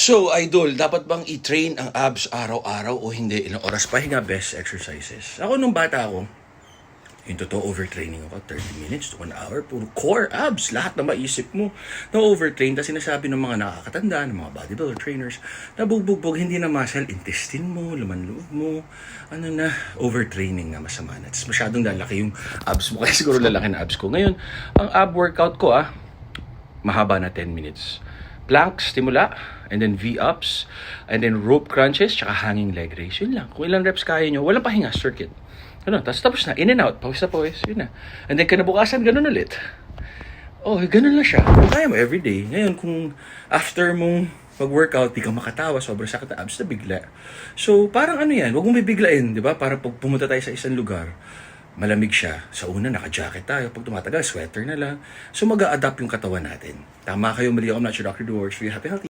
So, idol, dapat bang i-train ang abs araw-araw o hindi? Ilang oras pahinga, best exercises? Ako nung bata ako, yung totoo overtraining ako, 30 minutes to 1 hour, puro core, abs, lahat na maisip mo na overtrain. Tapos sinasabi ng mga nakakatanda, ng mga bodybuilder trainers, na bugbog hindi na muscle, intestine mo, laman loob mo, overtraining na masama na. Tapos masyadong lalaki yung abs mo, kaya siguro lalaki na abs ko. Ngayon, ang ab workout ko mahaba na 10 minutes. Plank, stimula, and then V-ups, and then rope crunches, tsaka hanging leg raise. Yun lang. Kung ilang reps kaya nyo, walang pahinga, circuit. Ano, tapos na, in and out, pawis na pawis, yun na. And then kinabukasan, ganun ulit. Oh, ganun lang siya. Kung kaya mo everyday. Ngayon, kung after mong mag-workout, di ka makatawa, sobrang sakit na abs na bigla. So, parang ano yan, huwag mong bibiglain, di ba? Para pag pumunta tayo sa isang lugar, malamig siya. Sa una, naka-jacket tayo. Pag tumatagal, sweater na lang. So, mag-a-adapt yung katawan natin. Tama kayo, mali ako. I'm not your Dr. Duworks. For you happy, healthy.